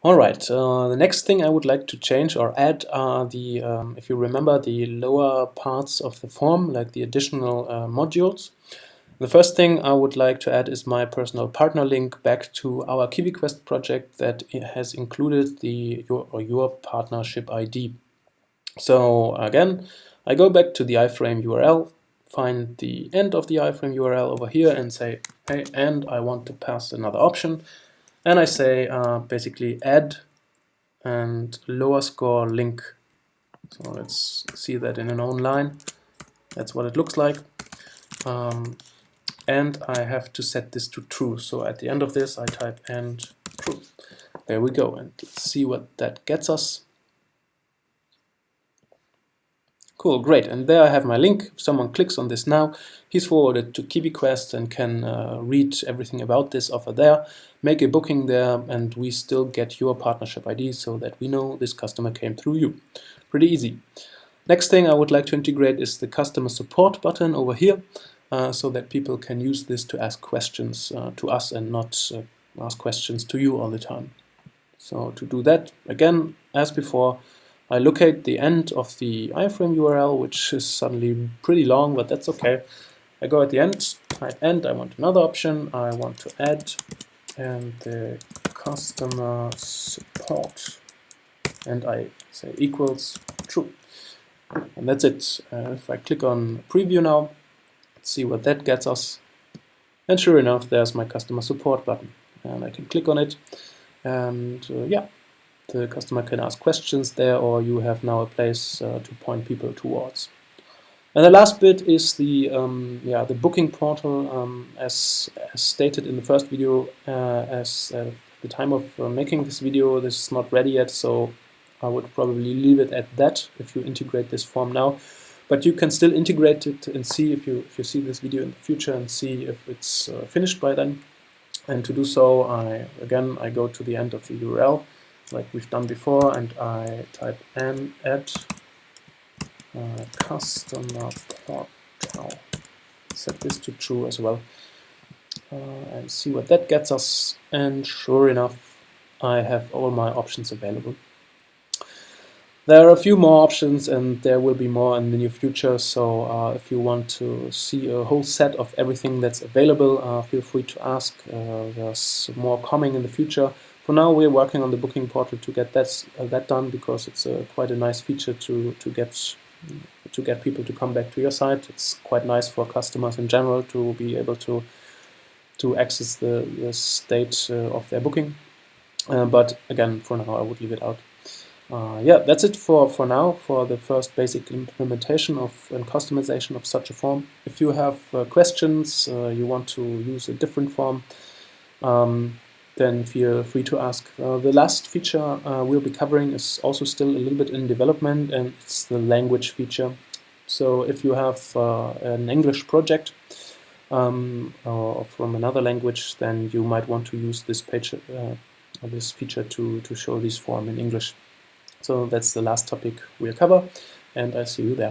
All right, the next thing I would like to change or add are if you remember, the lower parts of the form, like the additional modules. The first thing I would like to add is my personal partner link back to our KiwiQuest project that has included your partnership ID. So again, I go back to the iframe URL, find the end of the iframe URL over here and say, hey, and I want to pass another option. And I say basically add and lower score link. So let's see that in an own line. That's what it looks like. And I have to set this to true. So at the end of this, I type and true. There we go. And let's see what that gets us. Cool, great. And there I have my link. If someone clicks on this now, he's forwarded to KiwiQuest and can read everything about this offer there, make a booking there, and we still get your partnership ID so that we know this customer came through you. Pretty easy. Next thing I would like to integrate is the customer support button over here, so that people can use this to ask questions to us and not ask questions to you all the time. So to do that, again, as before, I locate the end of the iframe URL, which is suddenly pretty long, but that's okay. I go at the end, type end, I want another option, I want to add and the customer support, and I say equals true. And that's it. If I click on preview now, let's see what that gets us. And sure enough, there's my customer support button. And I can click on it, and yeah, the customer can ask questions there, or you have now a place to point people towards. And the last bit is the booking portal. As stated in the first video, the time of making this video, this is not ready yet, so I would probably leave it at that if you integrate this form now. But you can still integrate it and see if you see this video in the future and see if it's finished by then. And to do so, I go to the end of the URL, like we've done before, and I type add customer portal. Set this to true as well, and see what that gets us. And sure enough, I have all my options available. There are a few more options, and there will be more in the near future, so if you want to see a whole set of everything that's available, feel free to ask. There's more coming in the future. For now, we're working on the booking portal to get that done, because it's quite a nice feature to get people to come back to your site. It's quite nice for customers in general to be able to access the state of their booking. But again, for now, I would leave it out. Yeah, that's it for now, for the first basic implementation of and customization of such a form. If you have questions, you want to use a different form, then feel free to ask. The last feature we'll be covering is also still a little bit in development, and it's the language feature. So if you have an English project or from another language, then you might want to use this feature to show this form in English. So that's the last topic we'll cover, and I'll see you there.